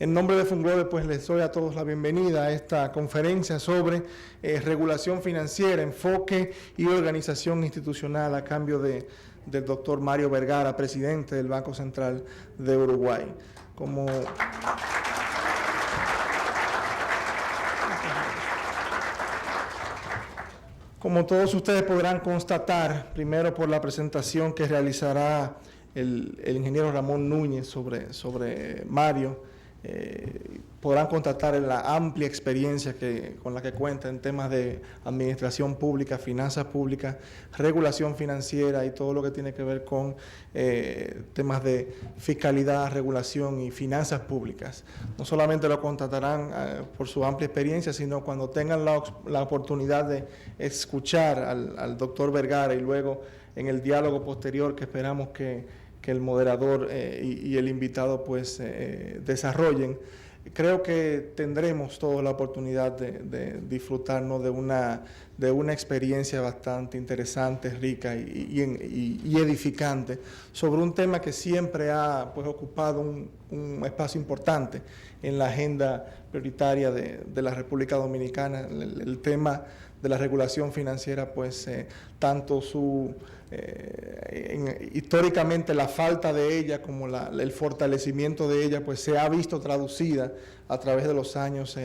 En nombre de Funglode, pues les doy a todos la bienvenida a esta conferencia sobre regulación financiera, enfoque y organización institucional a cambio del doctor Mario Vergara, presidente del Banco Central de Uruguay. Como todos ustedes podrán constatar, primero por la presentación que realizará el ingeniero Ramón Núñez sobre Mario, podrán constatar la amplia experiencia con la que cuenta en temas de administración pública, finanzas públicas, regulación financiera y todo lo que tiene que ver con temas de fiscalidad, regulación y finanzas públicas. No solamente lo constatarán por su amplia experiencia, sino cuando tengan la oportunidad de escuchar al doctor Vergara y luego en el diálogo posterior que esperamos que el moderador y el invitado pues desarrollen. Creo que tendremos toda la oportunidad de disfrutarnos de una experiencia bastante interesante, rica y edificante sobre un tema que siempre ha pues ocupado un espacio importante en la agenda prioritaria de la República Dominicana, el tema de la regulación financiera, pues tanto históricamente la falta de ella como el fortalecimiento de ella, pues se ha visto traducida a través de los años,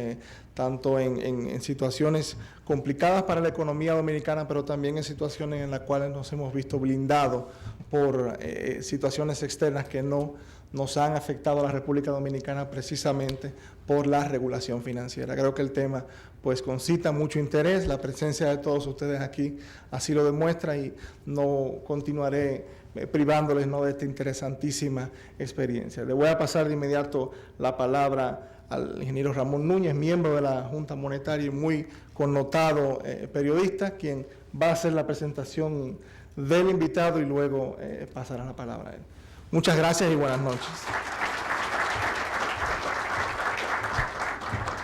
tanto en situaciones complicadas para la economía dominicana, pero también en situaciones en las cuales nos hemos visto blindados por situaciones externas que no nos han afectado a la República Dominicana precisamente por la regulación financiera. Creo que el tema pues concita mucho interés, la presencia de todos ustedes aquí así lo demuestra y no continuaré privándoles de esta interesantísima experiencia. Le voy a pasar de inmediato la palabra al ingeniero Ramón Núñez, miembro de la Junta Monetaria y muy connotado periodista, quien va a hacer la presentación del invitado y luego pasará la palabra a él. Muchas gracias y buenas noches.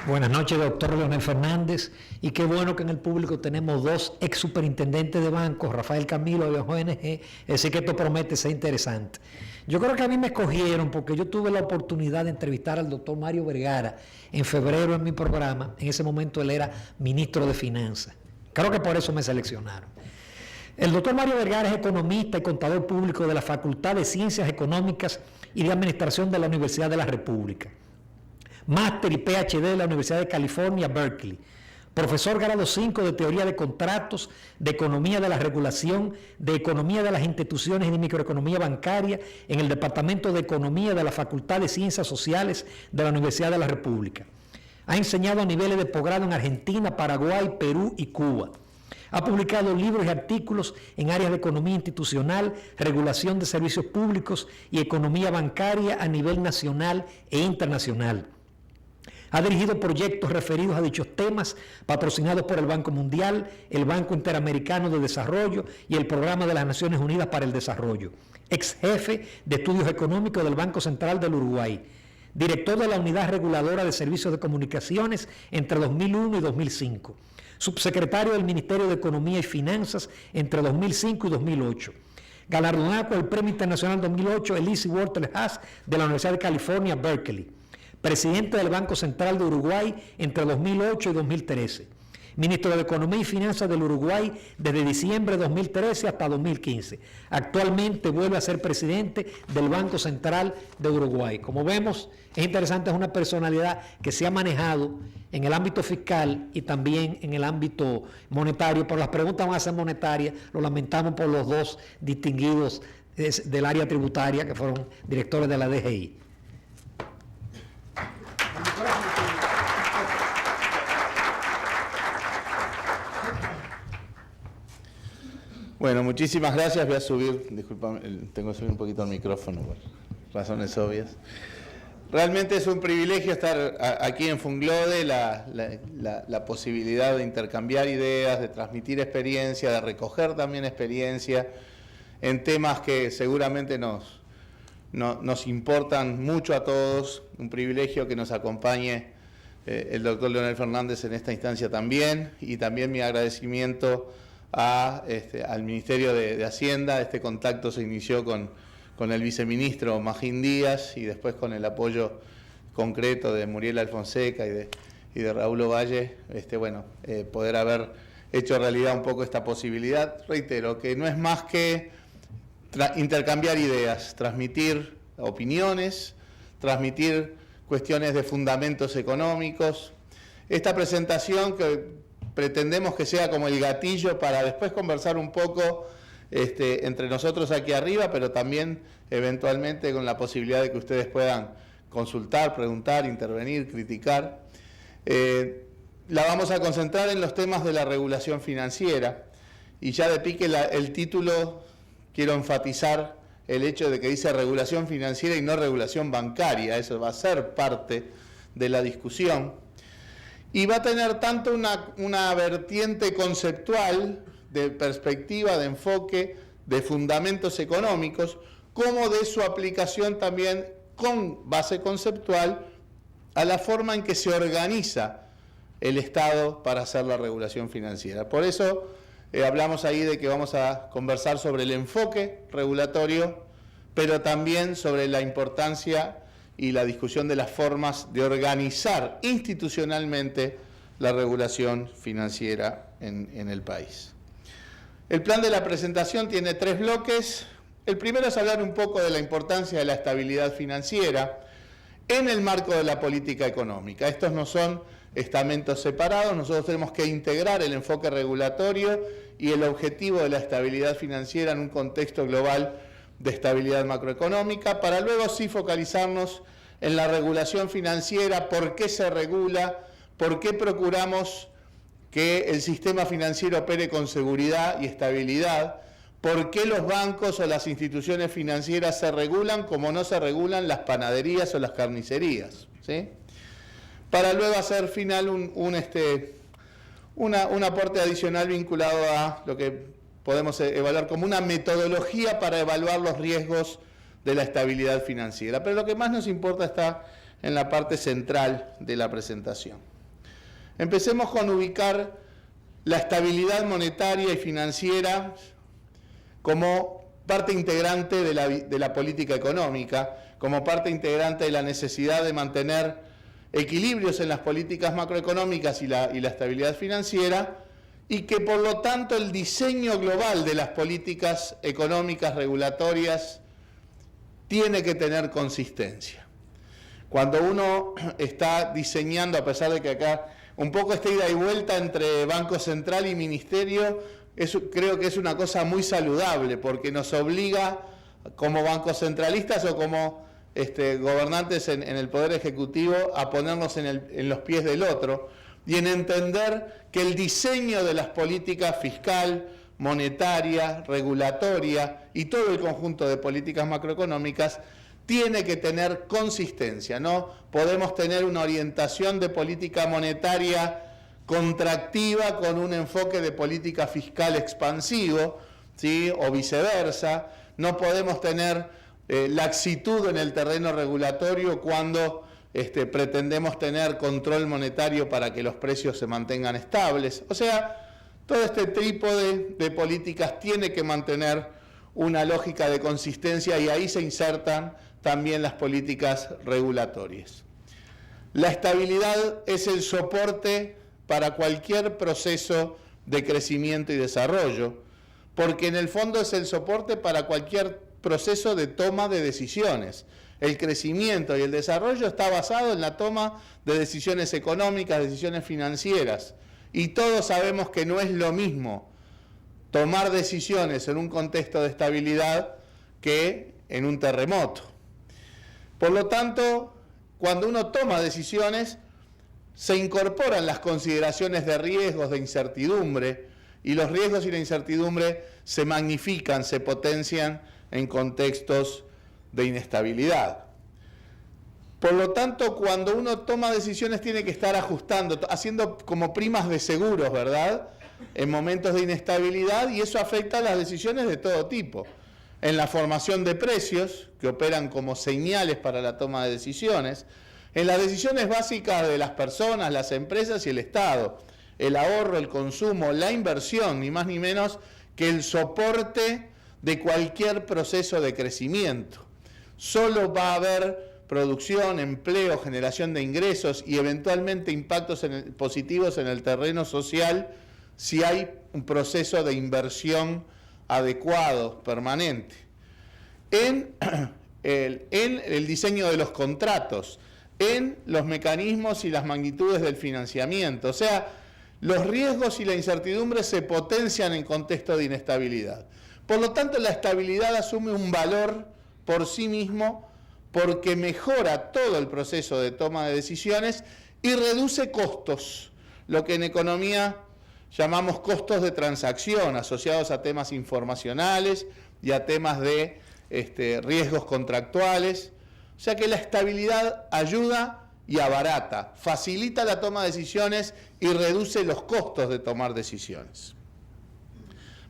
Buenas noches, doctor Leonel Fernández, y qué bueno que en el público tenemos dos ex superintendentes de bancos, Rafael Camilo de ONG, así que esto promete ser interesante. Yo creo que a mí me escogieron porque yo tuve la oportunidad de entrevistar al doctor Mario Vergara en febrero en mi programa. En ese momento él era ministro de Finanzas. Creo que por eso me seleccionaron. El doctor Mario Vergara es economista y contador público de la Facultad de Ciencias Económicas y de Administración de la Universidad de la República. Máster y PhD de la Universidad de California, Berkeley. Profesor grado 5 de Teoría de Contratos, de Economía de la Regulación, de Economía de las Instituciones y de Microeconomía Bancaria en el Departamento de Economía de la Facultad de Ciencias Sociales de la Universidad de la República. Ha enseñado a niveles de posgrado en Argentina, Paraguay, Perú y Cuba. Ha publicado libros y artículos en áreas de economía institucional, regulación de servicios públicos y economía bancaria a nivel nacional e internacional. Ha dirigido proyectos referidos a dichos temas, patrocinados por el Banco Mundial, el Banco Interamericano de Desarrollo y el Programa de las Naciones Unidas para el Desarrollo. Ex jefe de Estudios Económicos del Banco Central del Uruguay. Director de la Unidad Reguladora de Servicios de Comunicaciones entre 2001 y 2005. Subsecretario del Ministerio de Economía y Finanzas entre 2005 y 2008. Galardonado con el Premio Internacional 2008 Elise Walter Haas de la Universidad de California, Berkeley. Presidente del Banco Central de Uruguay entre 2008 y 2013. Ministro de Economía y Finanzas del Uruguay desde diciembre de 2013 hasta 2015. Actualmente vuelve a ser presidente del Banco Central de Uruguay. Como vemos, es interesante, es una personalidad que se ha manejado en el ámbito fiscal y también en el ámbito monetario, pero las preguntas van a ser monetarias, lo lamentamos por los dos distinguidos del área tributaria que fueron directores de la DGI. Bueno, muchísimas gracias. Voy a subir, disculpame, tengo que subir un poquito el micrófono por razones obvias. Realmente es un privilegio estar aquí en Funglode, la posibilidad de intercambiar ideas, de transmitir experiencia, de recoger también experiencia en temas que seguramente nos importan mucho a todos. Un privilegio que nos acompañe el doctor Leonel Fernández en esta instancia también, y también mi agradecimiento al Ministerio de Hacienda. Este contacto se inició con el viceministro Magín Díaz y después con el apoyo concreto de Muriel Alfonseca y de Raúl Ovalle, poder haber hecho realidad un poco esta posibilidad. Reitero, que no es más que intercambiar ideas, transmitir opiniones, transmitir cuestiones de fundamentos económicos. Esta presentación que pretendemos que sea como el gatillo para después conversar un poco entre nosotros aquí arriba, pero también eventualmente con la posibilidad de que ustedes puedan consultar, preguntar, intervenir, criticar. La vamos a concentrar en los temas de la regulación financiera, y ya de pique el título quiero enfatizar el hecho de que dice regulación financiera y no regulación bancaria. Eso va a ser parte de la discusión y va a tener tanto una vertiente conceptual, de perspectiva, de enfoque, de fundamentos económicos, como de su aplicación también con base conceptual a la forma en que se organiza el Estado para hacer la regulación financiera. Por eso hablamos ahí de que vamos a conversar sobre el enfoque regulatorio, pero también sobre la importancia y la discusión de las formas de organizar institucionalmente la regulación financiera en el país. El plan de la presentación tiene 3 bloques. El primero es hablar un poco de la importancia de la estabilidad financiera en el marco de la política económica. Estos no son estamentos separados, nosotros tenemos que integrar el enfoque regulatorio y el objetivo de la estabilidad financiera en un contexto global de estabilidad macroeconómica, para luego sí focalizarnos en la regulación financiera, por qué se regula, por qué procuramos que el sistema financiero opere con seguridad y estabilidad, por qué los bancos o las instituciones financieras se regulan como no se regulan las panaderías o las carnicerías, ¿sí? Para luego hacer final un aporte adicional vinculado a lo que podemos evaluar como una metodología para evaluar los riesgos de la estabilidad financiera. Pero lo que más nos importa está en la parte central de la presentación. Empecemos con ubicar la estabilidad monetaria y financiera como parte integrante de la política económica, como parte integrante de la necesidad de mantener equilibrios en las políticas macroeconómicas y la estabilidad financiera, y que por lo tanto el diseño global de las políticas económicas regulatorias tiene que tener consistencia. Cuando uno está diseñando, a pesar de que acá un poco esta ida y vuelta entre Banco Central y Ministerio, creo que es una cosa muy saludable, porque nos obliga como bancos centralistas o como gobernantes en el Poder Ejecutivo a ponernos en los pies del otro y en entender que el diseño de las políticas fiscal, monetaria, regulatoria y todo el conjunto de políticas macroeconómicas tiene que tener consistencia. No podemos tener una orientación de política monetaria contractiva con un enfoque de política fiscal expansivo, ¿sí? O viceversa. No podemos tener laxitud en el terreno regulatorio cuando pretendemos tener control monetario para que los precios se mantengan estables. O sea, todo este trípode de políticas tiene que mantener una lógica de consistencia, y ahí se insertan también las políticas regulatorias. La estabilidad es el soporte para cualquier proceso de crecimiento y desarrollo, porque en el fondo es el soporte para cualquier proceso de toma de decisiones. El crecimiento y el desarrollo está basado en la toma de decisiones económicas, decisiones financieras, y todos sabemos que no es lo mismo tomar decisiones en un contexto de estabilidad que en un terremoto. Por lo tanto, cuando uno toma decisiones, se incorporan las consideraciones de riesgos, de incertidumbre, y los riesgos y la incertidumbre se magnifican, se potencian en contextos de inestabilidad. Por lo tanto, cuando uno toma decisiones tiene que estar ajustando, haciendo como primas de seguros, ¿verdad?, en momentos de inestabilidad, y eso afecta a las decisiones de todo tipo. En la formación de precios, que operan como señales para la toma de decisiones, en las decisiones básicas de las personas, las empresas y el Estado, el ahorro, el consumo, la inversión, ni más ni menos que el soporte de cualquier proceso de crecimiento. Solo va a haber producción, empleo, generación de ingresos y eventualmente impactos positivos en el terreno social si hay un proceso de inversión adecuado, permanente. En el diseño de los contratos, en los mecanismos y las magnitudes del financiamiento. O sea, los riesgos y la incertidumbre se potencian en contexto de inestabilidad. Por lo tanto, la estabilidad asume un valor por sí mismo porque mejora todo el proceso de toma de decisiones y reduce costos, lo que en economía llamamos costos de transacción asociados a temas informacionales y a temas de riesgos contractuales. O sea que la estabilidad ayuda y abarata, facilita la toma de decisiones y reduce los costos de tomar decisiones.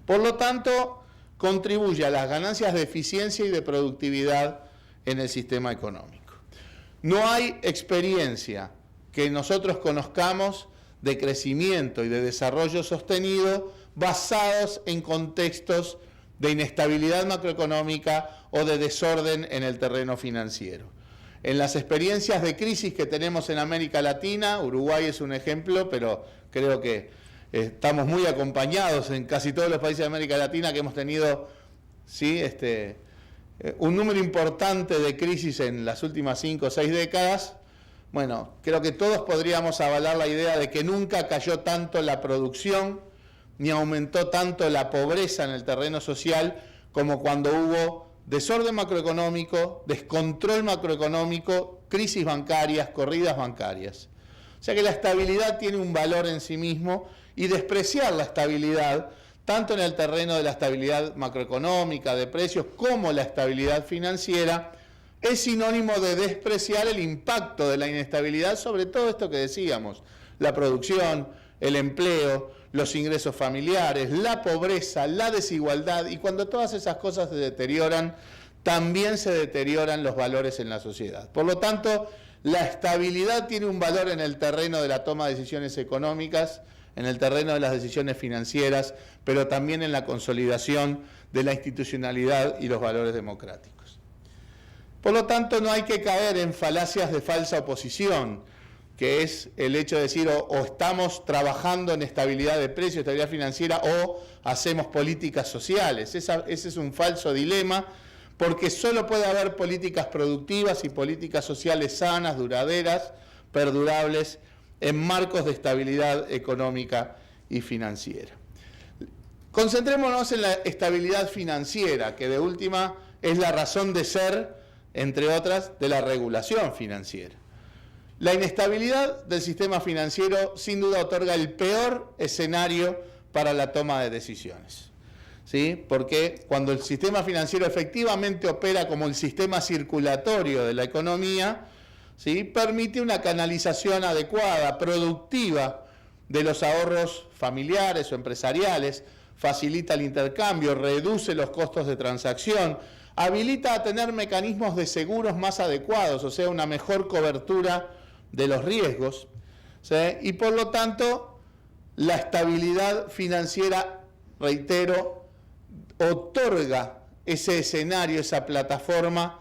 Por lo tanto, contribuye a las ganancias de eficiencia y de productividad en el sistema económico. No hay experiencia que nosotros conozcamos de crecimiento y de desarrollo sostenido basados en contextos de inestabilidad macroeconómica o de desorden en el terreno financiero. En las experiencias de crisis que tenemos en América Latina, Uruguay es un ejemplo, pero creo que estamos muy acompañados en casi todos los países de América Latina que hemos tenido, ¿sí?, un número importante de crisis en las últimas 5 o 6 décadas. Bueno, creo que todos podríamos avalar la idea de que nunca cayó tanto la producción ni aumentó tanto la pobreza en el terreno social como cuando hubo desorden macroeconómico, descontrol macroeconómico, crisis bancarias, corridas bancarias. O sea que la estabilidad tiene un valor en sí mismo y despreciar la estabilidad, tanto en el terreno de la estabilidad macroeconómica, de precios, como la estabilidad financiera, es sinónimo de despreciar el impacto de la inestabilidad sobre todo esto que decíamos, la producción, el empleo, los ingresos familiares, la pobreza, la desigualdad, y cuando todas esas cosas se deterioran, también se deterioran los valores en la sociedad. Por lo tanto, la estabilidad tiene un valor en el terreno de la toma de decisiones económicas, en el terreno de las decisiones financieras, pero también en la consolidación de la institucionalidad y los valores democráticos. Por lo tanto, no hay que caer en falacias de falsa oposición, que es el hecho de decir o estamos trabajando en estabilidad de precios, estabilidad financiera, o hacemos políticas sociales. Ese es un falso dilema, porque solo puede haber políticas productivas y políticas sociales sanas, duraderas, perdurables, en marcos de estabilidad económica y financiera. Concentrémonos en la estabilidad financiera, que de última es la razón de ser, entre otras, de la regulación financiera. La inestabilidad del sistema financiero sin duda otorga el peor escenario para la toma de decisiones, ¿sí? Porque cuando el sistema financiero efectivamente opera como el sistema circulatorio de la economía, ¿sí?, permite una canalización adecuada, productiva de los ahorros familiares o empresariales, facilita el intercambio, reduce los costos de transacción, habilita a tener mecanismos de seguros más adecuados, o sea, una mejor cobertura de los riesgos, ¿sí? Y por lo tanto, la estabilidad financiera, reitero, otorga ese escenario, esa plataforma,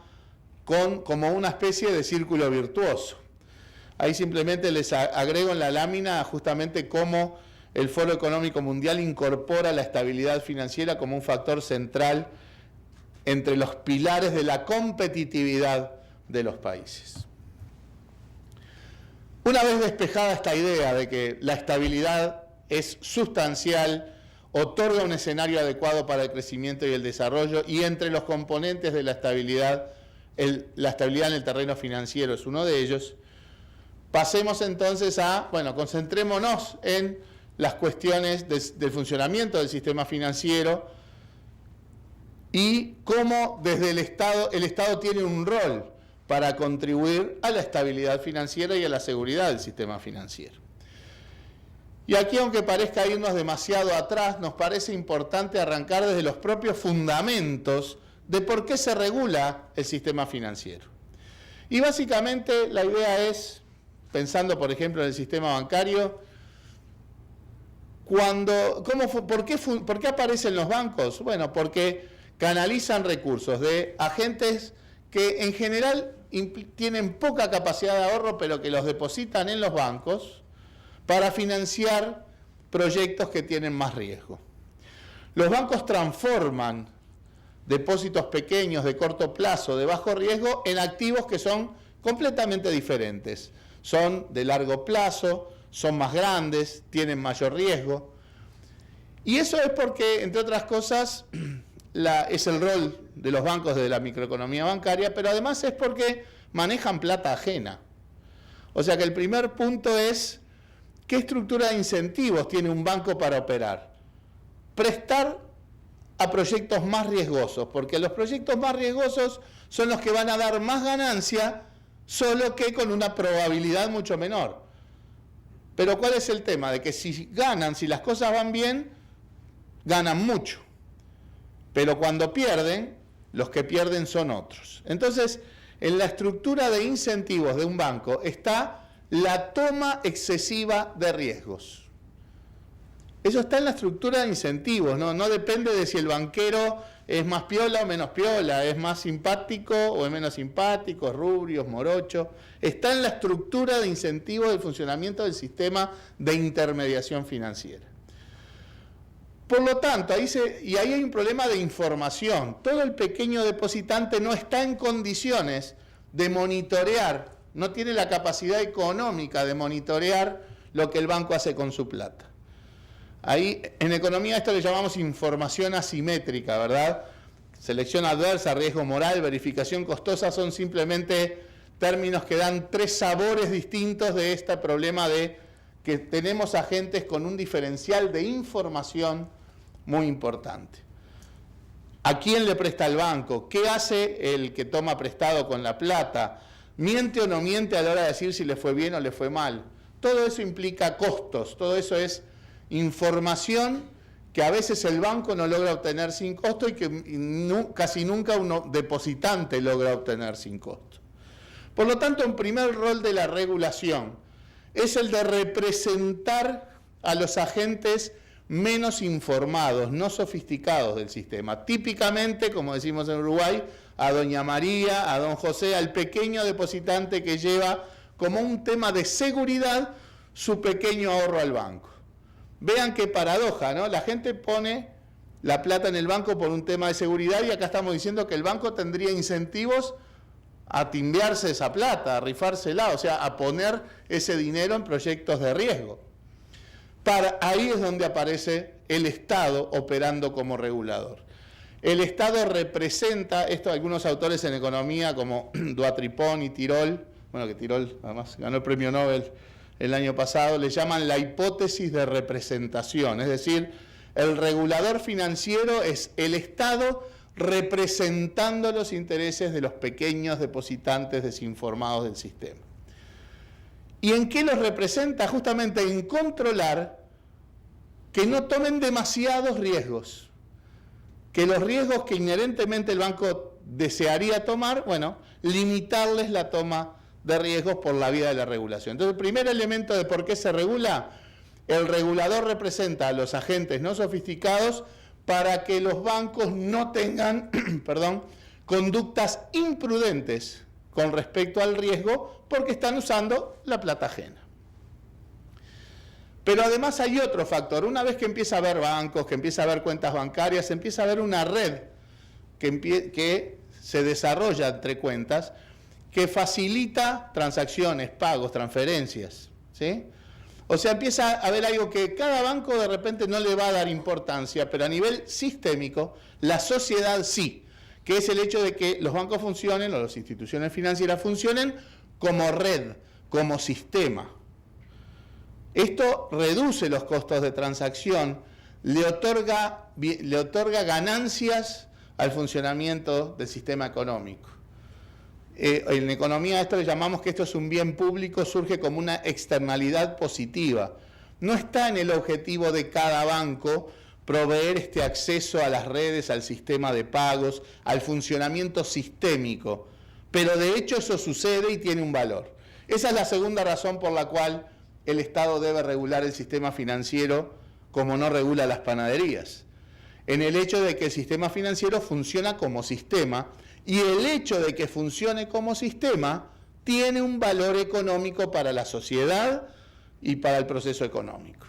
como una especie de círculo virtuoso. Ahí simplemente les agrego en la lámina justamente cómo el Foro Económico Mundial incorpora la estabilidad financiera como un factor central entre los pilares de la competitividad de los países. Una vez despejada esta idea de que la estabilidad es sustancial, otorga un escenario adecuado para el crecimiento y el desarrollo, y entre los componentes de la estabilidad en el terreno financiero es uno de ellos, pasemos entonces concentrémonos en las cuestiones del funcionamiento del sistema financiero y cómo desde el Estado tiene un rol para contribuir a la estabilidad financiera y a la seguridad del sistema financiero. Y aquí, aunque parezca irnos demasiado atrás, nos parece importante arrancar desde los propios fundamentos de por qué se regula el sistema financiero. Y básicamente la idea es, pensando por ejemplo en el sistema bancario, ¿por qué aparecen los bancos? Bueno, porque canalizan recursos de agentes que en general tienen poca capacidad de ahorro, pero que los depositan en los bancos para financiar proyectos que tienen más riesgo. Los bancos transforman depósitos pequeños de corto plazo, de bajo riesgo, en activos que son completamente diferentes. Son de largo plazo, son más grandes, tienen mayor riesgo. Y eso es porque, entre otras cosas, es el rol de los bancos de la microeconomía bancaria, pero además es porque manejan plata ajena. O sea que el primer punto es, ¿qué estructura de incentivos tiene un banco para operar? Prestar a proyectos más riesgosos, porque los proyectos más riesgosos son los que van a dar más ganancia, solo que con una probabilidad mucho menor. Pero ¿cuál es el tema? De que si ganan, si las cosas van bien, ganan mucho. Pero cuando pierden, los que pierden son otros. Entonces, en la estructura de incentivos de un banco está la toma excesiva de riesgos. Eso está en la estructura de incentivos, ¿no? No depende de si el banquero es más piola o menos piola, es más simpático o es menos simpático, es rubio, es morocho. Está en la estructura de incentivos del funcionamiento del sistema de intermediación financiera. Por lo tanto, ahí hay un problema de información. Todo el pequeño depositante no está en condiciones de monitorear, no tiene la capacidad económica de monitorear lo que el banco hace con su plata. Ahí, en economía, esto le llamamos información asimétrica, ¿verdad? Selección adversa, riesgo moral, verificación costosa, son simplemente términos que dan tres sabores distintos de este problema de que tenemos agentes con un diferencial de información muy importante. ¿A quién le presta el banco? ¿Qué hace el que toma prestado con la plata? ¿Miente o no miente a la hora de decir si le fue bien o le fue mal? Todo eso implica costos, todo eso es información que a veces el banco no logra obtener sin costo y que casi nunca un depositante logra obtener sin costo. Por lo tanto, un primer rol de la regulación es el de representar a los agentes menos informados, no sofisticados del sistema. Típicamente, como decimos en Uruguay, a doña María, a don José, al pequeño depositante que lleva como un tema de seguridad su pequeño ahorro al banco. Vean qué paradoja, ¿no? La gente pone la plata en el banco por un tema de seguridad y acá estamos diciendo que el banco tendría incentivos a timbearse esa plata, a rifársela, o sea, a poner ese dinero en proyectos de riesgo. Ahí es donde aparece el Estado operando como regulador. El Estado representa, esto algunos autores en economía como Duatripón y Tirol, bueno, que Tirol además ganó el premio Nobel el año pasado, le llaman la hipótesis de representación, es decir, el regulador financiero es el Estado representando los intereses de los pequeños depositantes desinformados del sistema. ¿Y en qué los representa? Justamente en controlar que no tomen demasiados riesgos, que los riesgos que inherentemente el banco desearía tomar, bueno, limitarles la toma de riesgos por la vía de la regulación. Entonces, el primer elemento de por qué se regula, el regulador representa a los agentes no sofisticados para que los bancos no tengan conductas imprudentes con respecto al riesgo porque están usando la plata ajena. Pero además hay otro factor. Una vez que empieza a haber bancos, que empieza a haber cuentas bancarias, empieza a haber una red que se desarrolla entre cuentas que facilita transacciones, pagos, transferencias, ¿sí? O sea, empieza a haber algo que cada banco de repente no le va a dar importancia, pero a nivel sistémico, la sociedad sí, que es el hecho de que los bancos funcionen, o las instituciones financieras funcionen como red, como sistema. Esto reduce los costos de transacción, le otorga ganancias al funcionamiento del sistema económico. En economía esto le llamamos que esto es un bien público, surge como una externalidad positiva. No está en el objetivo de cada banco proveer este acceso a las redes, al sistema de pagos, al funcionamiento sistémico, pero de hecho eso sucede y tiene un valor. Esa es la segunda razón por la cual el Estado debe regular el sistema financiero como no regula las panaderías. En el hecho de que el sistema financiero funciona como sistema Y el hecho de que funcione como sistema tiene un valor económico para la sociedad y para el proceso económico.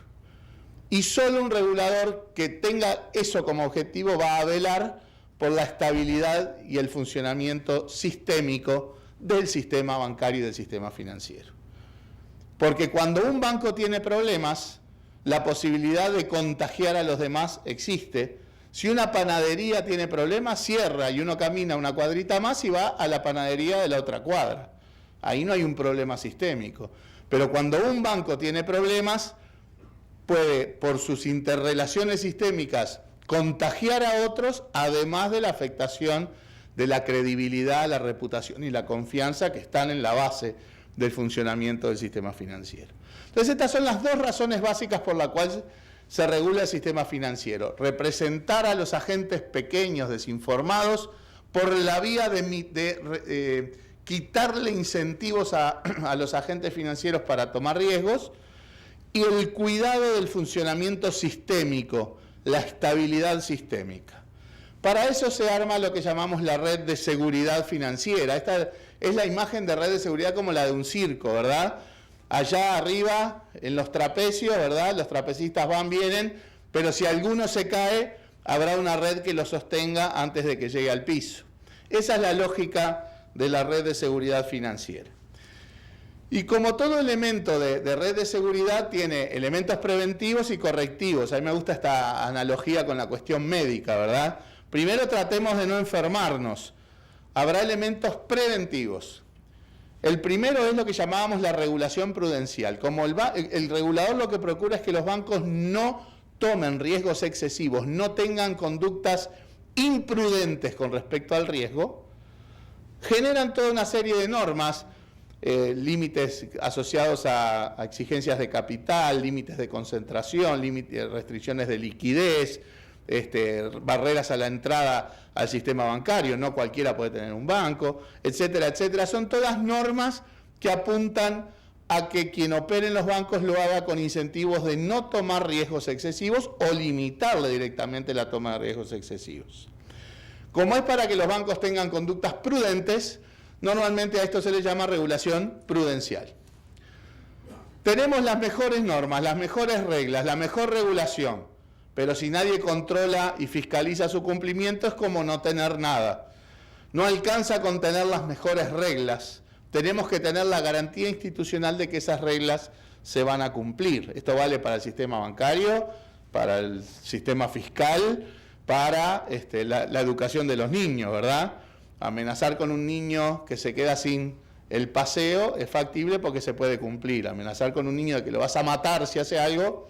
Y solo un regulador que tenga eso como objetivo va a velar por la estabilidad y el funcionamiento sistémico del sistema bancario y del sistema financiero. Porque cuando un banco tiene problemas, la posibilidad de contagiar a los demás existe. Si una panadería tiene problemas, cierra y uno camina una cuadrita más y va a la panadería de la otra cuadra. Ahí no hay un problema sistémico. Pero cuando un banco tiene problemas, puede, por sus interrelaciones sistémicas, contagiar a otros, además de la afectación de la credibilidad, la reputación y la confianza que están en la base del funcionamiento del sistema financiero. Entonces, estas son las dos razones básicas por las cuales se regula el sistema financiero. Representar a los agentes pequeños desinformados por la vía de quitarle incentivos a los agentes financieros para tomar riesgos, y el cuidado del funcionamiento sistémico, la estabilidad sistémica. Para eso se arma lo que llamamos la red de seguridad financiera. Esta es la imagen de red de seguridad como la de un circo, ¿verdad? Allá arriba, en los trapecios, ¿verdad? Los trapecistas van, vienen, pero si alguno se cae, habrá una red que lo sostenga antes de que llegue al piso. Esa es la lógica de la red de seguridad financiera. Y como todo elemento de red de seguridad tiene elementos preventivos y correctivos. A mí me gusta esta analogía con la cuestión médica, ¿verdad? Primero tratemos de no enfermarnos. Habrá elementos preventivos. El primero es lo que llamábamos la regulación prudencial. Como el regulador lo que procura es que los bancos no tomen riesgos excesivos, no tengan conductas imprudentes con respecto al riesgo, generan toda una serie de normas, límites asociados a exigencias de capital, límites de concentración, restricciones de liquidez, barreras a la entrada al sistema bancario, no cualquiera puede tener un banco, etcétera, etcétera. Son todas normas que apuntan a que quien opere en los bancos lo haga con incentivos de no tomar riesgos excesivos o limitarle directamente la toma de riesgos excesivos. Como es para que los bancos tengan conductas prudentes, normalmente a esto se le llama regulación prudencial. Tenemos las mejores normas, las mejores reglas, la mejor regulación, pero si nadie controla y fiscaliza su cumplimiento es como no tener nada. No alcanza con tener las mejores reglas, tenemos que tener la garantía institucional de que esas reglas se van a cumplir. Esto vale para el sistema bancario, para el sistema fiscal, para la educación de los niños, ¿verdad? Amenazar con un niño que se queda sin el paseo es factible porque se puede cumplir. Amenazar con un niño de que lo vas a matar si hace algo,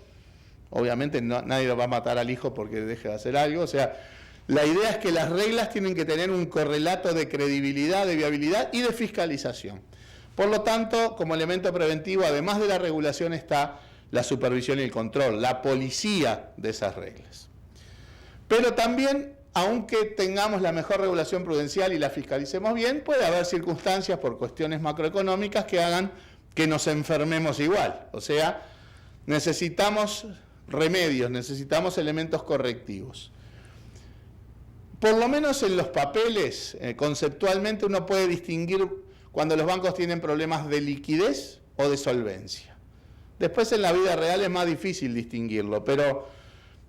obviamente nadie lo va a matar al hijo porque deje de hacer algo. O sea, la idea es que las reglas tienen que tener un correlato de credibilidad, de viabilidad y de fiscalización. Por lo tanto, como elemento preventivo, además de la regulación, está la supervisión y el control, la policía de esas reglas. Pero también, aunque tengamos la mejor regulación prudencial y la fiscalicemos bien, puede haber circunstancias por cuestiones macroeconómicas que hagan que nos enfermemos igual. O sea, necesitamos remedios, necesitamos elementos correctivos. Por lo menos en los papeles, conceptualmente uno puede distinguir cuando los bancos tienen problemas de liquidez o de solvencia. Después en la vida real es más difícil distinguirlo, pero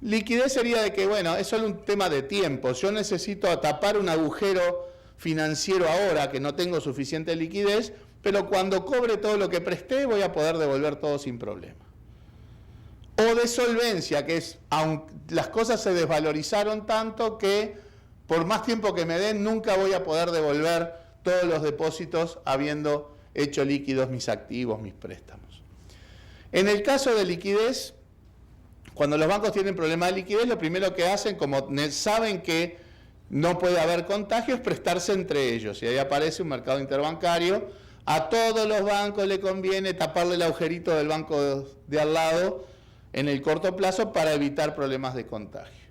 liquidez sería de que, bueno, es solo un tema de tiempo. Yo necesito tapar un agujero financiero ahora que no tengo suficiente liquidez, pero cuando cobre todo lo que presté voy a poder devolver todo sin problema. O de solvencia, que es, aunque las cosas se desvalorizaron tanto que por más tiempo que me den nunca voy a poder devolver todos los depósitos habiendo hecho líquidos mis activos, mis préstamos. En el caso de liquidez, cuando los bancos tienen problemas de liquidez, lo primero que hacen, como saben que no puede haber contagio, es prestarse entre ellos. Y ahí aparece un mercado interbancario. A todos los bancos le conviene taparle el agujerito del banco de al lado en el corto plazo para evitar problemas de contagio.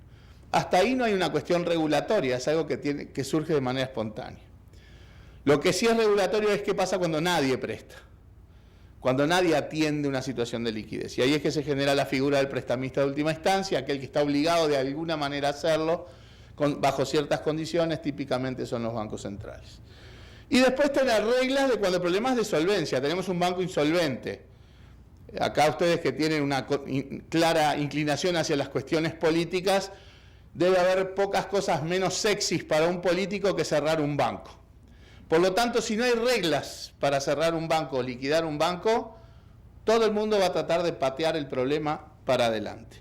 Hasta ahí no hay una cuestión regulatoria, es algo que surge de manera espontánea. Lo que sí es regulatorio es qué pasa cuando nadie presta, cuando nadie atiende una situación de liquidez. Y ahí es que se genera la figura del prestamista de última instancia, aquel que está obligado de alguna manera a hacerlo, bajo ciertas condiciones, típicamente son los bancos centrales. Y después tener reglas de cuando el problema es de solvencia. Tenemos un banco insolvente. Acá ustedes que tienen una clara inclinación hacia las cuestiones políticas, debe haber pocas cosas menos sexys para un político que cerrar un banco. Por lo tanto, si no hay reglas para cerrar un banco o liquidar un banco, todo el mundo va a tratar de patear el problema para adelante.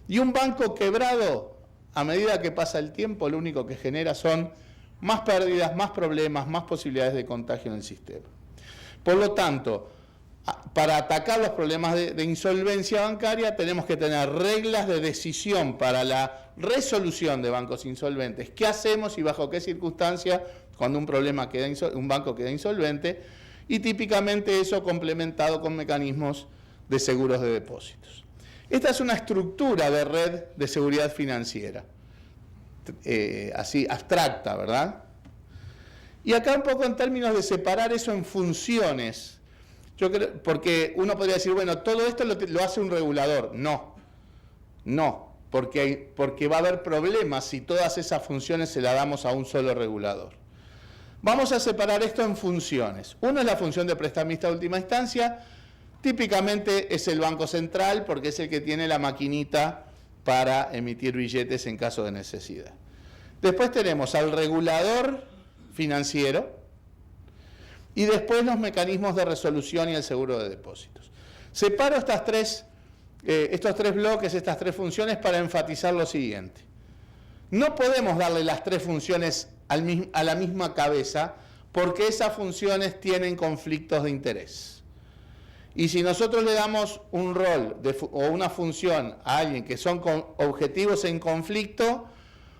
Y un banco quebrado, a medida que pasa el tiempo, lo único que genera son más pérdidas, más problemas, más posibilidades de contagio en el sistema. Por lo tanto, para atacar los problemas de insolvencia bancaria, tenemos que tener reglas de decisión para la resolución de bancos insolventes. ¿Qué hacemos y bajo qué circunstancias cuando un banco queda insolvente? Y típicamente eso complementado con mecanismos de seguros de depósitos. Esta es una estructura de red de seguridad financiera, así abstracta, ¿verdad? Y acá un poco en términos de separar eso en funciones. Yo creo, porque uno podría decir, bueno, todo esto lo hace un regulador. No, porque va a haber problemas si todas esas funciones se las damos a un solo regulador. Vamos a separar esto en funciones. Uno es la función de prestamista de última instancia, típicamente es el Banco Central, porque es el que tiene la maquinita para emitir billetes en caso de necesidad. Después tenemos al regulador financiero, y después los mecanismos de resolución y el seguro de depósitos. Separo estos tres bloques, estas tres funciones para enfatizar lo siguiente. No podemos darle las tres funciones a la misma cabeza porque esas funciones tienen conflictos de interés. Y si nosotros le damos un rol o una función a alguien que son objetivos en conflicto,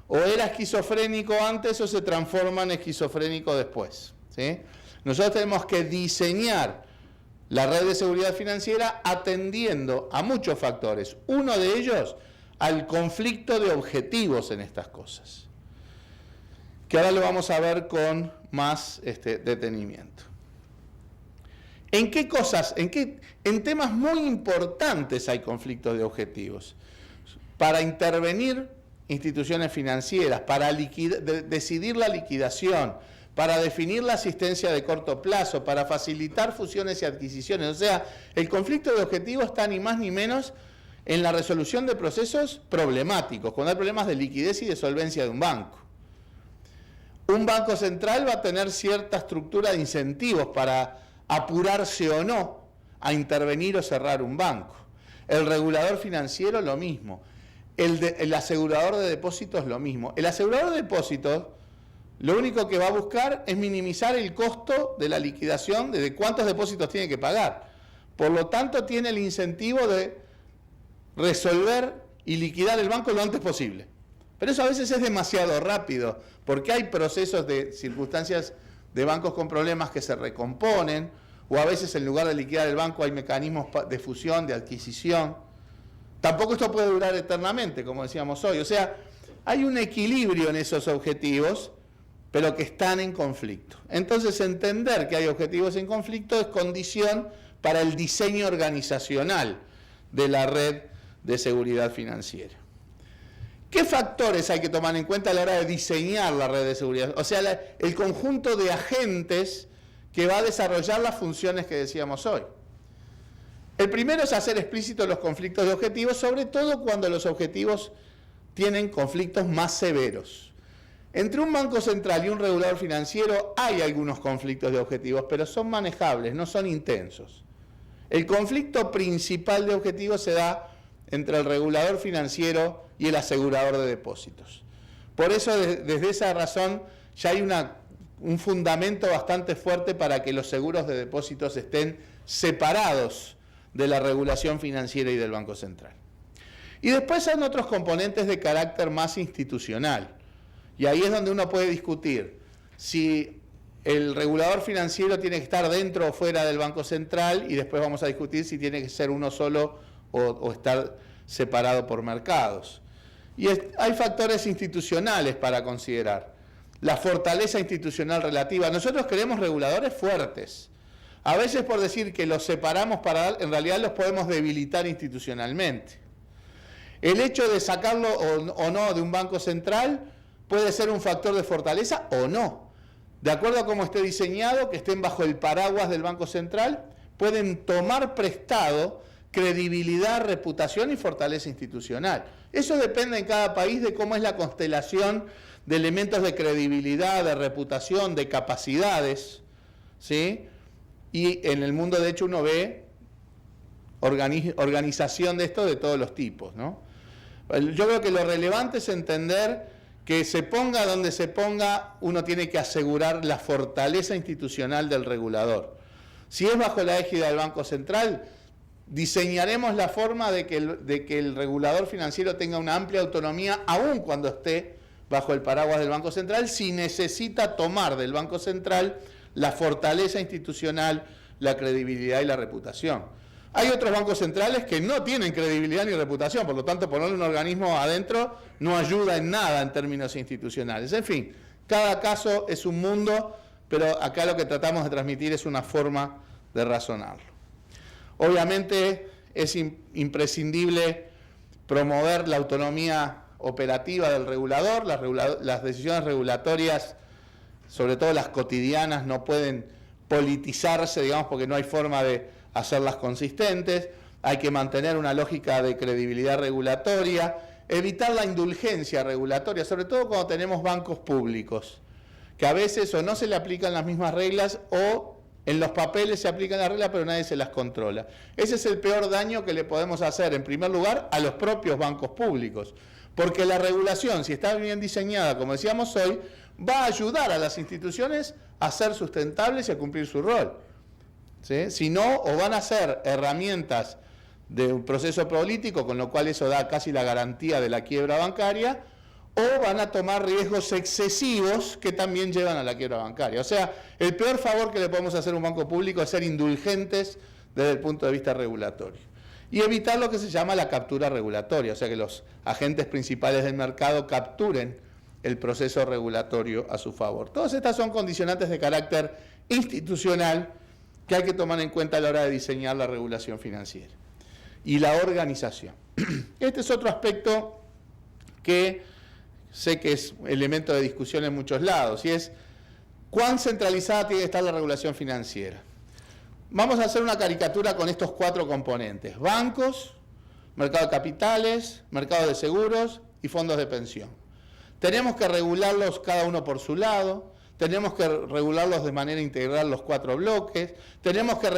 o era esquizofrénico antes o se transforma en esquizofrénico después, ¿sí? Nosotros tenemos que diseñar la red de seguridad financiera atendiendo a muchos factores. Uno de ellos, al conflicto de objetivos en estas cosas, que ahora lo vamos a ver con más detenimiento. ¿En qué cosas, en temas muy importantes hay conflictos de objetivos? Para intervenir instituciones financieras, para decidir la liquidación, para definir la asistencia de corto plazo, para facilitar fusiones y adquisiciones. O sea, el conflicto de objetivos está ni más ni menos en la resolución de procesos problemáticos, cuando hay problemas de liquidez y de solvencia de un banco. Un banco central va a tener cierta estructura de incentivos para apurarse o no a intervenir o cerrar un banco. El regulador financiero lo mismo. El asegurador de depósitos lo mismo. El asegurador de depósitos lo único que va a buscar es minimizar el costo de la liquidación, de cuántos depósitos tiene que pagar. Por lo tanto, tiene el incentivo de resolver y liquidar el banco lo antes posible. Pero eso a veces es demasiado rápido, porque hay procesos de circunstancias de bancos con problemas que se recomponen, o a veces en lugar de liquidar el banco hay mecanismos de fusión, de adquisición. Tampoco esto puede durar eternamente, como decíamos hoy. O sea, hay un equilibrio en esos objetivos, pero que están en conflicto. Entonces, entender que hay objetivos en conflicto es condición para el diseño organizacional de la red de seguridad financiera. ¿Qué factores hay que tomar en cuenta a la hora de diseñar la red de seguridad? O sea, el conjunto de agentes que va a desarrollar las funciones que decíamos hoy. El primero es hacer explícitos los conflictos de objetivos, sobre todo cuando los objetivos tienen conflictos más severos. Entre un banco central y un regulador financiero hay algunos conflictos de objetivos, pero son manejables, no son intensos. El conflicto principal de objetivos se da entre el regulador financiero y el asegurador de depósitos. Por eso, desde esa razón, ya hay un fundamento bastante fuerte para que los seguros de depósitos estén separados de la regulación financiera y del Banco Central. Y después son otros componentes de carácter más institucional. Y ahí es donde uno puede discutir si el regulador financiero tiene que estar dentro o fuera del Banco Central, y después vamos a discutir si tiene que ser uno solo o estar separado por mercados. Y hay factores institucionales para considerar. La fortaleza institucional relativa. Nosotros queremos reguladores fuertes. A veces por decir que los separamos en realidad los podemos debilitar institucionalmente. El hecho de sacarlo o no de un banco central puede ser un factor de fortaleza o no. De acuerdo a cómo esté diseñado, que estén bajo el paraguas del Banco Central, pueden tomar prestado credibilidad, reputación y fortaleza institucional. Eso depende en cada país de cómo es la constelación de elementos de credibilidad, de reputación, de capacidades, ¿sí? Y en el mundo, de hecho, uno ve organización de esto de todos los tipos, ¿no? Yo creo que lo relevante es entender que se ponga donde se ponga, uno tiene que asegurar la fortaleza institucional del regulador. Si es bajo la égida del Banco Central, diseñaremos la forma de que el regulador financiero tenga una amplia autonomía, aun cuando esté bajo el paraguas del Banco Central, si necesita tomar del Banco Central la fortaleza institucional, la credibilidad y la reputación. Hay otros bancos centrales que no tienen credibilidad ni reputación, por lo tanto ponerle un organismo adentro no ayuda en nada en términos institucionales. En fin, cada caso es un mundo, pero acá lo que tratamos de transmitir es una forma de razonarlo. Obviamente es imprescindible promover la autonomía operativa del regulador, las decisiones regulatorias, sobre todo las cotidianas, no pueden politizarse, digamos, porque no hay forma de hacerlas consistentes. Hay que mantener una lógica de credibilidad regulatoria, evitar la indulgencia regulatoria, sobre todo cuando tenemos bancos públicos, que a veces o no se le aplican las mismas reglas o en los papeles se aplican las reglas pero nadie se las controla. Ese es el peor daño que le podemos hacer, en primer lugar, a los propios bancos públicos, porque la regulación, si está bien diseñada, como decíamos hoy, va a ayudar a las instituciones a ser sustentables y a cumplir su rol, ¿sí? Si no, o van a ser herramientas de un proceso político, con lo cual eso da casi la garantía de la quiebra bancaria, o van a tomar riesgos excesivos que también llevan a la quiebra bancaria. O sea, el peor favor que le podemos hacer a un banco público es ser indulgentes desde el punto de vista regulatorio. Y evitar lo que se llama la captura regulatoria, o sea, que los agentes principales del mercado capturen el proceso regulatorio a su favor. Todas estas son condicionantes de carácter institucional que hay que tomar en cuenta a la hora de diseñar la regulación financiera. Y la organización. Este es otro aspecto que sé que es elemento de discusión en muchos lados, y es cuán centralizada tiene que estar la regulación financiera. Vamos a hacer una caricatura con estos 4 componentes: bancos, mercado de capitales, mercado de seguros y fondos de pensión. Tenemos que regularlos cada uno por su lado, tenemos que regularlos de manera integral los 4 bloques, tenemos que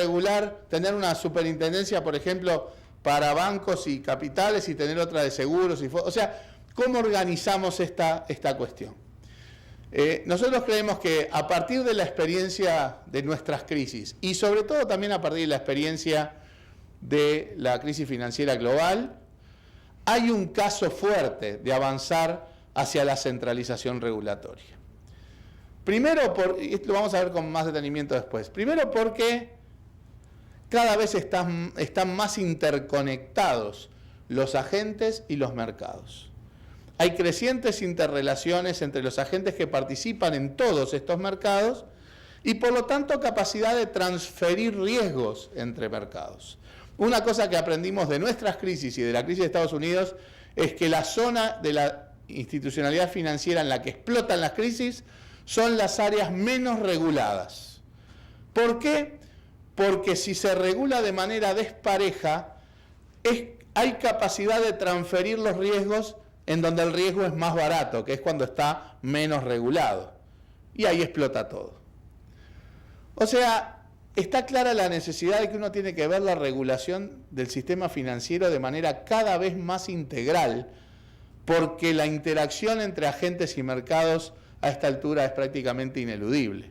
tener una superintendencia, por ejemplo, para bancos y capitales y tener otra de seguros y fondos. O sea, ¿cómo organizamos esta cuestión? Nosotros creemos que a partir de la experiencia de nuestras crisis y sobre todo también a partir de la experiencia de la crisis financiera global, hay un caso fuerte de avanzar hacia la centralización regulatoria. Primero, y esto lo vamos a ver con más detenimiento después, primero porque cada vez están más interconectados los agentes y los mercados. Hay crecientes interrelaciones entre los agentes que participan en todos estos mercados y por lo tanto capacidad de transferir riesgos entre mercados. Una cosa que aprendimos de nuestras crisis y de la crisis de Estados Unidos es que la zona de la institucionalidad financiera en la que explotan las crisis son las áreas menos reguladas. ¿Por qué? Porque si se regula de manera despareja, hay capacidad de transferir los riesgos en donde el riesgo es más barato, que es cuando está menos regulado. Y ahí explota todo. O sea, está clara la necesidad de que uno tiene que ver la regulación del sistema financiero de manera cada vez más integral, porque la interacción entre agentes y mercados a esta altura es prácticamente ineludible.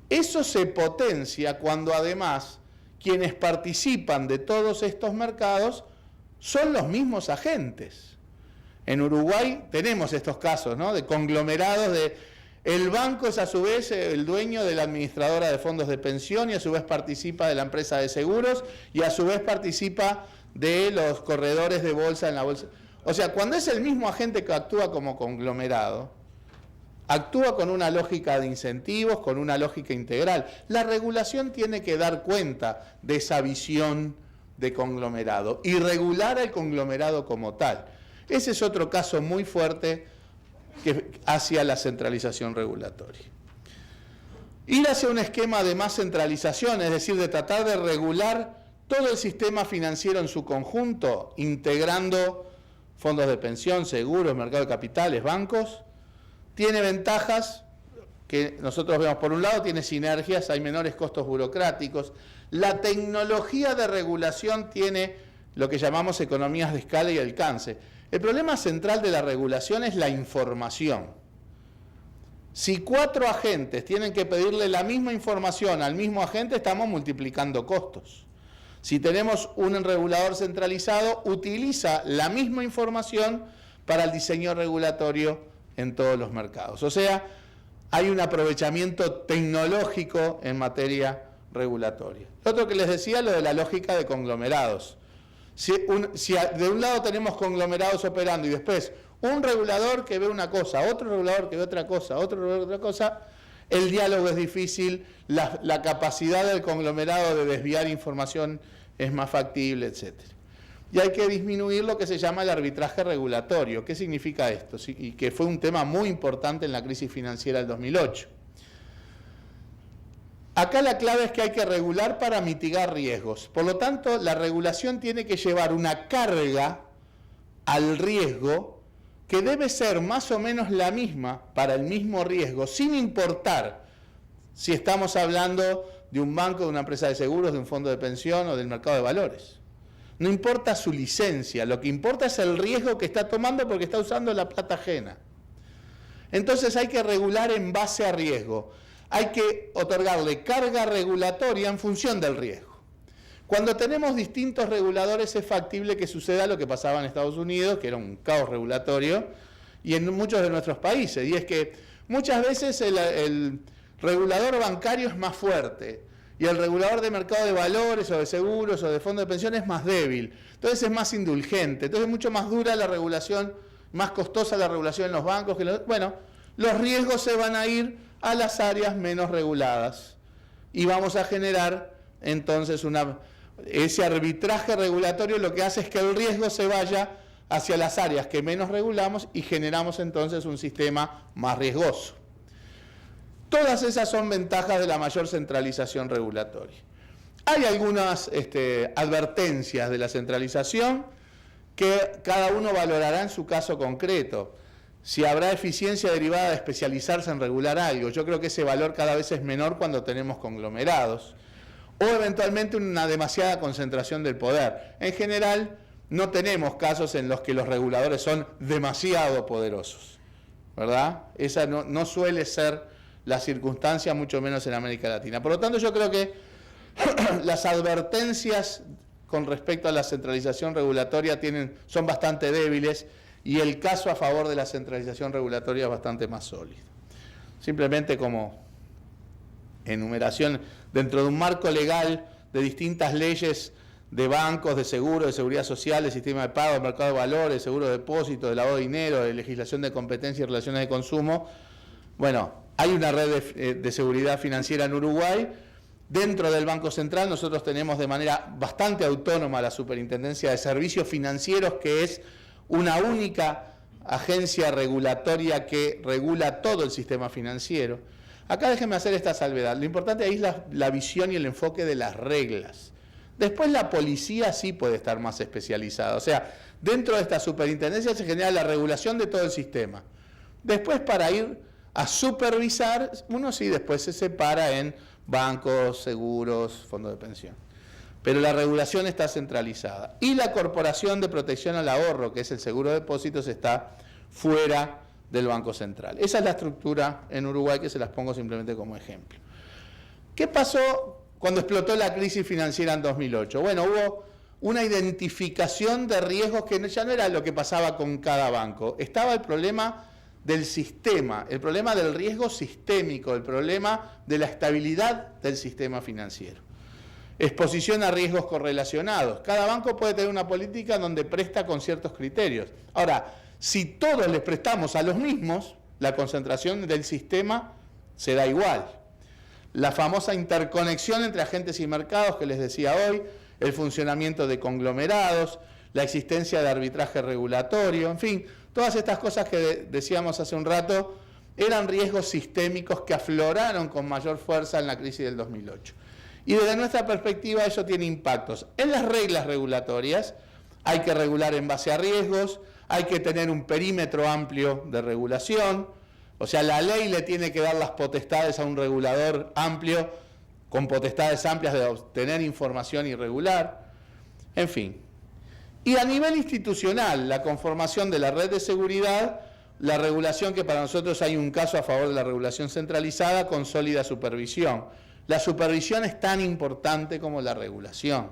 Eso se potencia cuando además quienes participan de todos estos mercados son los mismos agentes. En Uruguay tenemos estos casos, ¿no?, de conglomerados el banco es a su vez el dueño de la administradora de fondos de pensión y a su vez participa de la empresa de seguros y a su vez participa de los corredores de bolsa en la bolsa. O sea, cuando es el mismo agente que actúa como conglomerado, actúa con una lógica de incentivos, con una lógica integral. La regulación tiene que dar cuenta de esa visión de conglomerado y regular al conglomerado como tal. Ese es otro caso muy fuerte hacia la centralización regulatoria. Ir hacia un esquema de más centralización, es decir, de tratar de regular todo el sistema financiero en su conjunto, integrando fondos de pensión, seguros, mercado de capitales, bancos, tiene ventajas que nosotros vemos. Por un lado, tiene sinergias, hay menores costos burocráticos. La tecnología de regulación tiene lo que llamamos economías de escala y alcance. El problema central de la regulación es la información. Si 4 agentes tienen que pedirle la misma información al mismo agente, estamos multiplicando costos. Si tenemos un regulador centralizado, utiliza la misma información para el diseño regulatorio en todos los mercados. O sea, hay un aprovechamiento tecnológico en materia regulatoria. Lo otro que les decía, lo de la lógica de conglomerados. Si de un lado tenemos conglomerados operando y después un regulador que ve una cosa, otro regulador que ve otra cosa, otro regulador que ve otra cosa, el diálogo es difícil, la capacidad del conglomerado de desviar información es más factible, etc. Y hay que disminuir lo que se llama el arbitraje regulatorio. ¿Qué significa esto? Y que fue un tema muy importante en la crisis financiera del 2008. Acá la clave es que hay que regular para mitigar riesgos. Por lo tanto, la regulación tiene que llevar una carga al riesgo que debe ser más o menos la misma para el mismo riesgo, sin importar si estamos hablando de un banco, de una empresa de seguros, de un fondo de pensión o del mercado de valores. No importa su licencia, lo que importa es el riesgo que está tomando porque está usando la plata ajena. Entonces hay que regular en base a riesgo. Hay que otorgarle carga regulatoria en función del riesgo. Cuando tenemos distintos reguladores es factible que suceda lo que pasaba en Estados Unidos, que era un caos regulatorio, y en muchos de nuestros países. Y es que muchas veces el regulador bancario es más fuerte y el regulador de mercado de valores o de seguros o de fondos de pensión es más débil. Entonces es más indulgente. Entonces es mucho más dura la regulación, más costosa la regulación en los bancos. Bueno, los riesgos se van a ir a las áreas menos reguladas y vamos a generar entonces ese arbitraje regulatorio. Lo que hace es que el riesgo se vaya hacia las áreas que menos regulamos y generamos entonces un sistema más riesgoso. Todas esas son ventajas de la mayor centralización regulatoria. Hay algunas advertencias de la centralización que cada uno valorará en su caso concreto. Si habrá eficiencia derivada de especializarse en regular algo. Yo creo que ese valor cada vez es menor cuando tenemos conglomerados. O eventualmente una demasiada concentración del poder. En general, no tenemos casos en los que los reguladores son demasiado poderosos, ¿verdad? Esa no suele ser la circunstancia, mucho menos en América Latina. Por lo tanto, yo creo que las advertencias con respecto a la centralización regulatoria son bastante débiles y el caso a favor de la centralización regulatoria es bastante más sólido. Simplemente como enumeración, dentro de un marco legal de distintas leyes de bancos, de seguros, de seguridad social, de sistema de pago, de mercado de valores, de seguro de depósito, de lavado de dinero, de legislación de competencia y relaciones de consumo. Bueno, hay una red de seguridad financiera en Uruguay. Dentro del Banco Central nosotros tenemos de manera bastante autónoma la Superintendencia de Servicios Financieros, que es una única agencia regulatoria que regula todo el sistema financiero. Acá déjenme hacer esta salvedad. Lo importante ahí es la visión y el enfoque de las reglas. Después la policía sí puede estar más especializada. O sea, dentro de esta superintendencia se genera la regulación de todo el sistema. Después para ir a supervisar, uno sí después se separa en bancos, seguros, fondos de pensión. Pero la regulación está centralizada. Y la Corporación de Protección al Ahorro, que es el seguro de depósitos, está fuera del Banco Central. Esa es la estructura en Uruguay, que se las pongo simplemente como ejemplo. ¿Qué pasó cuando explotó la crisis financiera en 2008? Bueno, hubo una identificación de riesgos que ya no era lo que pasaba con cada banco. Estaba el problema del sistema, el problema del riesgo sistémico, el problema de la estabilidad del sistema financiero. Exposición a riesgos correlacionados. Cada banco puede tener una política donde presta con ciertos criterios. Ahora, si todos les prestamos a los mismos, la concentración del sistema se da igual. La famosa interconexión entre agentes y mercados que les decía hoy, el funcionamiento de conglomerados, la existencia de arbitraje regulatorio, en fin, Todas estas cosas que decíamos hace un rato eran riesgos sistémicos que afloraron con mayor fuerza en la crisis del 2008. Y desde nuestra perspectiva eso tiene impactos. En las reglas regulatorias hay que regular en base a riesgos, hay que tener un perímetro amplio de regulación, o sea, la ley le tiene que dar las potestades a un regulador amplio, con potestades amplias de obtener información y regular, en fin. Y a nivel institucional, la conformación de la red de seguridad, la regulación, que para nosotros hay un caso a favor de la regulación centralizada con sólida supervisión. La supervisión es tan importante como la regulación.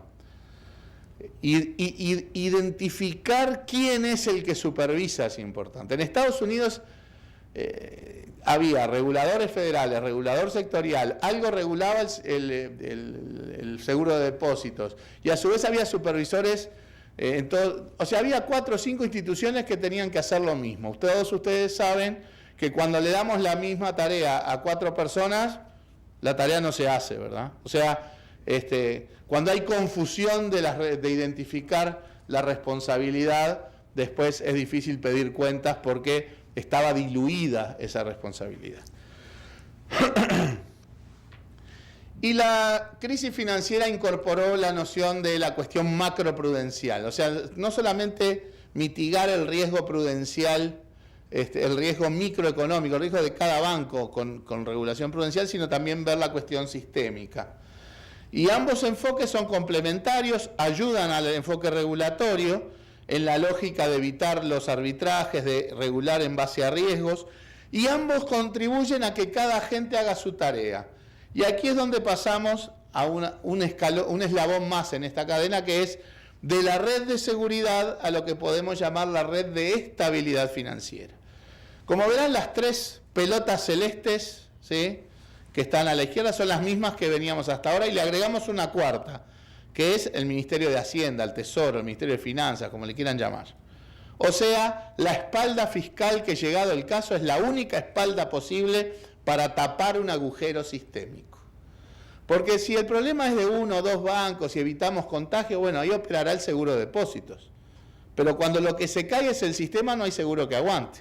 Identificar quién es el que supervisa es importante. En Estados Unidos había reguladores federales, regulador sectorial, algo regulaba el seguro de depósitos y a su vez había supervisores, o sea, había 4 o 5 instituciones que tenían que hacer lo mismo. Todos ustedes saben que cuando le damos la misma tarea a 4 personas, la tarea no se hace, ¿verdad? O sea, cuando hay confusión de identificar la responsabilidad, después es difícil pedir cuentas porque estaba diluida esa responsabilidad. Y la crisis financiera incorporó la noción de la cuestión macroprudencial, o sea, no solamente mitigar el riesgo prudencial, el riesgo microeconómico, el riesgo de cada banco con regulación prudencial, sino también ver la cuestión sistémica. Y ambos enfoques son complementarios, ayudan al enfoque regulatorio en la lógica de evitar los arbitrajes, de regular en base a riesgos, y ambos contribuyen a que cada agente haga su tarea. Y aquí es donde pasamos a un eslabón más en esta cadena, que es de la red de seguridad a lo que podemos llamar la red de estabilidad financiera. Como verán, las 3 pelotas celestes, ¿sí?, que están a la izquierda son las mismas que veníamos hasta ahora, y le agregamos una cuarta, que es el Ministerio de Hacienda, el Tesoro, el Ministerio de Finanzas, como le quieran llamar. O sea, la espalda fiscal que, llegado el caso, es la única espalda posible para tapar un agujero sistémico. Porque si el problema es de 1 o 2 bancos y evitamos contagio, bueno, ahí operará el seguro de depósitos. Pero cuando lo que se cae es el sistema, no hay seguro que aguante.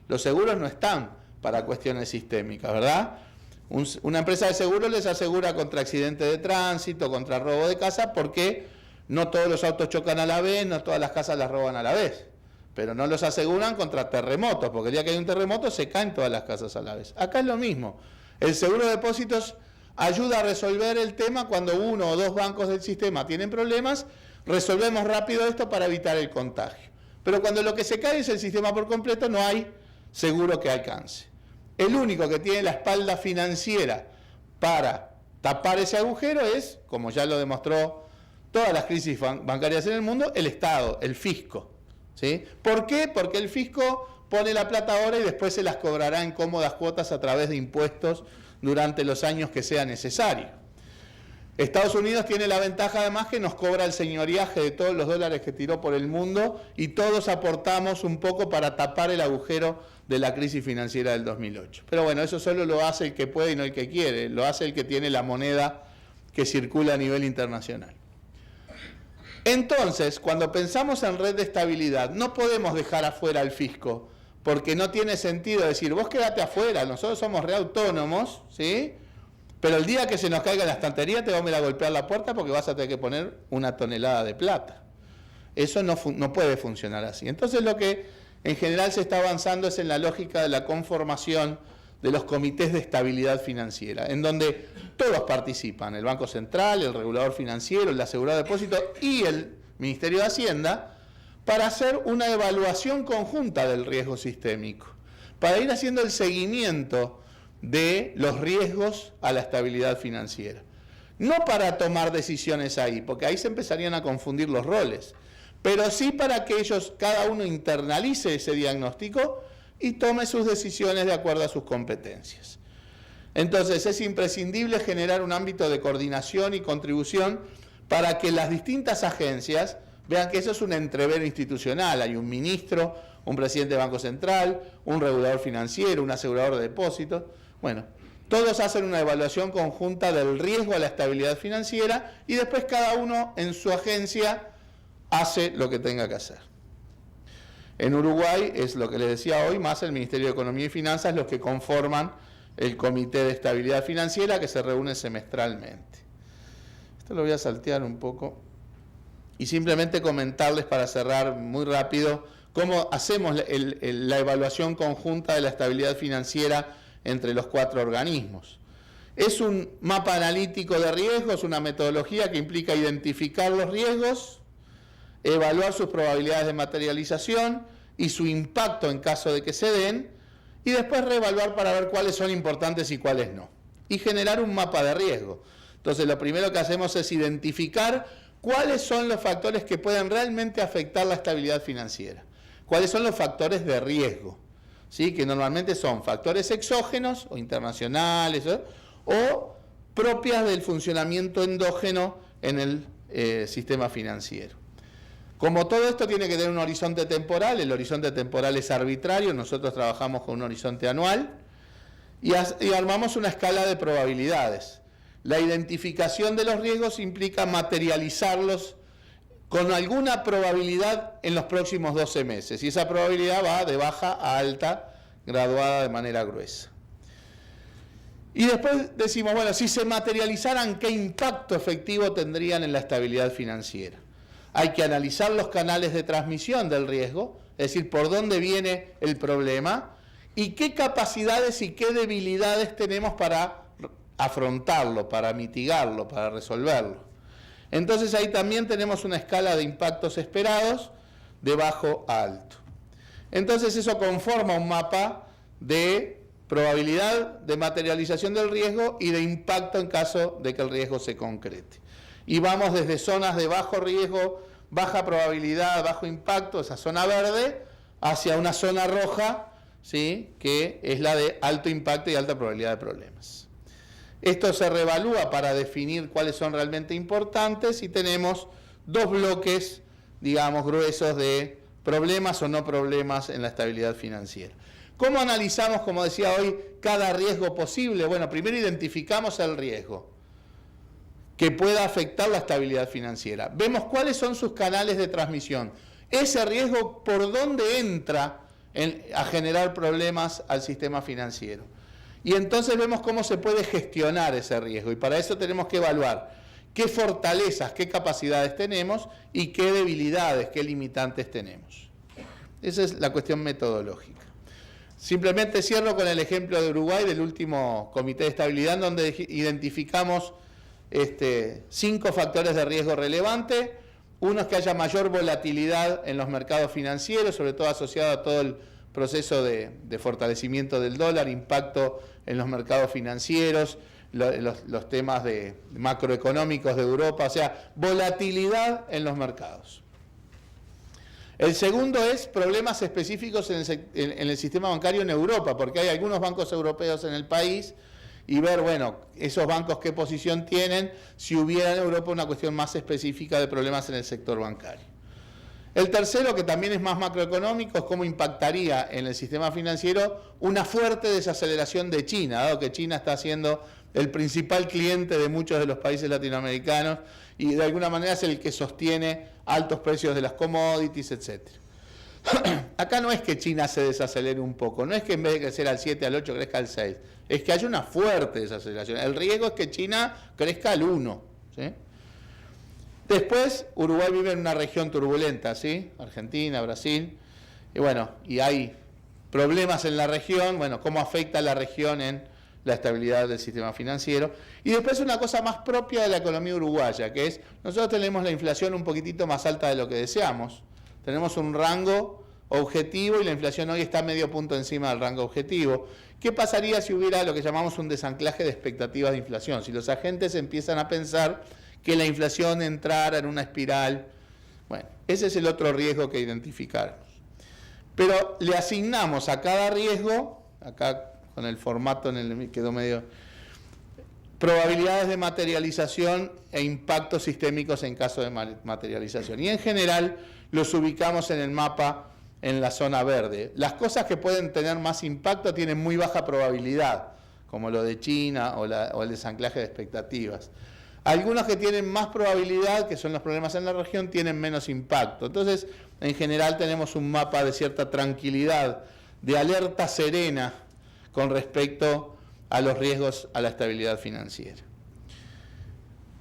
Los seguros no están para cuestiones sistémicas, ¿verdad? Una empresa de seguros les asegura contra accidente de tránsito, contra robo de casa, porque no todos los autos chocan a la vez, no todas las casas las roban a la vez. Pero no los aseguran contra terremotos, porque el día que hay un terremoto se caen todas las casas a la vez. Acá es lo mismo. El seguro de depósitos ayuda a resolver el tema cuando 1 o 2 bancos del sistema tienen problemas, resolvemos rápido esto para evitar el contagio. Pero cuando lo que se cae es el sistema por completo, no hay seguro que alcance. El único que tiene la espalda financiera para tapar ese agujero es, como ya lo demostró todas las crisis bancarias en el mundo, el Estado, el fisco, ¿sí? ¿Por qué? Porque el fisco pone la plata ahora y después se las cobrará en cómodas cuotas a través de impuestos durante los años que sea necesario. Estados Unidos tiene la ventaja además que nos cobra el señoriaje de todos los dólares que tiró por el mundo y todos aportamos un poco para tapar el agujero de la crisis financiera del 2008. Pero bueno, eso solo lo hace el que puede y no el que quiere, lo hace el que tiene la moneda que circula a nivel internacional. Entonces, cuando pensamos en red de estabilidad, no podemos dejar afuera al fisco, porque no tiene sentido decir, vos quédate afuera, nosotros somos reautónomos, ¿sí?, pero el día que se nos caiga la estantería te vamos a ir a golpear la puerta porque vas a tener que poner 1 tonelada de plata. Eso no puede funcionar así. Entonces lo que en general se está avanzando es en la lógica de la conformación de los comités de estabilidad financiera, en donde todos participan, el Banco Central, el regulador financiero, el asegurador de depósitos y el Ministerio de Hacienda, para hacer una evaluación conjunta del riesgo sistémico, para ir haciendo el seguimiento de los riesgos a la estabilidad financiera. No para tomar decisiones ahí, porque ahí se empezarían a confundir los roles, pero sí para que ellos, cada uno internalice ese diagnóstico y tome sus decisiones de acuerdo a sus competencias. Entonces es imprescindible generar un ámbito de coordinación y contribución para que las distintas agencias vean que eso es un entrevero institucional. Hay un ministro, un presidente de Banco Central, un regulador financiero, un asegurador de depósitos. Bueno, todos hacen una evaluación conjunta del riesgo a la estabilidad financiera y después cada uno en su agencia hace lo que tenga que hacer. En Uruguay es lo que les decía hoy, más el Ministerio de Economía y Finanzas, los que conforman el Comité de Estabilidad Financiera que se reúne semestralmente. Esto lo voy a saltear un poco y simplemente comentarles para cerrar muy rápido cómo hacemos la evaluación conjunta de la estabilidad financiera entre los 4 organismos. Es un mapa analítico de riesgos, una metodología que implica identificar los riesgos, evaluar sus probabilidades de materialización y su impacto en caso de que se den, y después reevaluar para ver cuáles son importantes y cuáles no. Y generar un mapa de riesgo. Entonces, lo primero que hacemos es identificar cuáles son los factores que pueden realmente afectar la estabilidad financiera. Cuáles son los factores de riesgo, ¿sí? Que normalmente son factores exógenos o internacionales o propias del funcionamiento endógeno en el sistema financiero. Como todo esto tiene que tener un horizonte temporal, el horizonte temporal es arbitrario, nosotros trabajamos con un horizonte anual y armamos una escala de probabilidades. La identificación de los riesgos implica materializarlos con alguna probabilidad en los próximos 12 meses y esa probabilidad va de baja a alta, graduada de manera gruesa. Y después decimos, bueno, si se materializaran, ¿qué impacto efectivo tendrían en la estabilidad financiera? Hay que analizar los canales de transmisión del riesgo, es decir, por dónde viene el problema y qué capacidades y qué debilidades tenemos para afrontarlo, para mitigarlo, para resolverlo. Entonces ahí también tenemos una escala de impactos esperados de bajo a alto. Entonces eso conforma un mapa de probabilidad de materialización del riesgo y de impacto en caso de que el riesgo se concrete. Y vamos desde zonas de bajo riesgo, baja probabilidad, bajo impacto, esa zona verde, hacia una zona roja, ¿sí? Que es la de alto impacto y alta probabilidad de problemas. Esto se reevalúa para definir cuáles son realmente importantes y tenemos 2 bloques, digamos, gruesos de problemas o no problemas en la estabilidad financiera. ¿Cómo analizamos, como decía hoy, cada riesgo posible? Bueno, primero identificamos el riesgo que pueda afectar la estabilidad financiera. Vemos cuáles son sus canales de transmisión. Ese riesgo, ¿por dónde entra a generar problemas al sistema financiero? Y entonces vemos cómo se puede gestionar ese riesgo. Y para eso tenemos que evaluar qué fortalezas, qué capacidades tenemos y qué debilidades, qué limitantes tenemos. Esa es la cuestión metodológica. Simplemente cierro con el ejemplo de Uruguay, del último Comité de Estabilidad, donde identificamos 5 factores de riesgo relevante. Uno es que haya mayor volatilidad en los mercados financieros, sobre todo asociado a todo el proceso de fortalecimiento del dólar, impacto en los mercados financieros, los temas macroeconómicos de Europa, o sea, volatilidad en los mercados. El segundo es problemas específicos en el sistema bancario en Europa, porque hay algunos bancos europeos en el país y ver, bueno, esos bancos qué posición tienen, si hubiera en Europa una cuestión más específica de problemas en el sector bancario. El tercero, que también es más macroeconómico, es cómo impactaría en el sistema financiero una fuerte desaceleración de China, dado que China está siendo el principal cliente de muchos de los países latinoamericanos y de alguna manera es el que sostiene altos precios de las commodities, etc. Acá no es que China se desacelere un poco, no es que en vez de crecer al 7, al 8, crezca al 6, es que haya una fuerte desaceleración. El riesgo es que China crezca al 1, ¿sí? Después, Uruguay vive en una región turbulenta, ¿sí? Argentina, Brasil, y bueno, y hay problemas en la región, bueno, cómo afecta a la región en la estabilidad del sistema financiero. Y después una cosa más propia de la economía uruguaya, que es, nosotros tenemos la inflación un poquitito más alta de lo que deseamos. Tenemos un rango objetivo y la inflación hoy está medio punto encima del rango objetivo. ¿Qué pasaría si hubiera lo que llamamos un desanclaje de expectativas de inflación? Si los agentes empiezan a pensar que la inflación entrara en una espiral. Bueno, ese es el otro riesgo que identificamos. Pero le asignamos a cada riesgo, acá con el formato en el quedó medio, probabilidades de materialización e impactos sistémicos en caso de materialización. Y en general los ubicamos en el mapa en la zona verde. Las cosas que pueden tener más impacto tienen muy baja probabilidad, como lo de China o el desanclaje de expectativas. Algunos que tienen más probabilidad, que son los problemas en la región, tienen menos impacto. Entonces, en general tenemos un mapa de cierta tranquilidad, de alerta serena con respecto a los riesgos a la estabilidad financiera.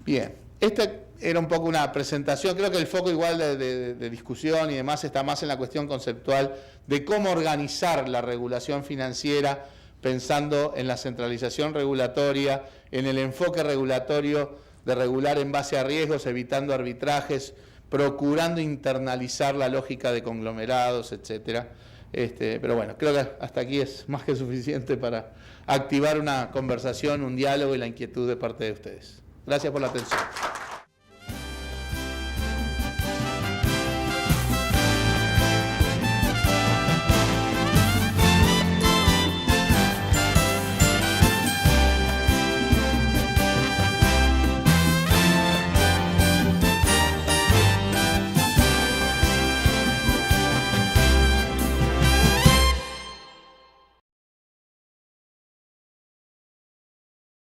Bien, esta era un poco una presentación, creo que el foco igual de discusión y demás está más en la cuestión conceptual de cómo organizar la regulación financiera, pensando en la centralización regulatoria, en el enfoque regulatorio de regular en base a riesgos, evitando arbitrajes, procurando internalizar la lógica de conglomerados, etcétera. Pero bueno, creo que hasta aquí es más que suficiente para activar una conversación, un diálogo y la inquietud de parte de ustedes. Gracias por la atención.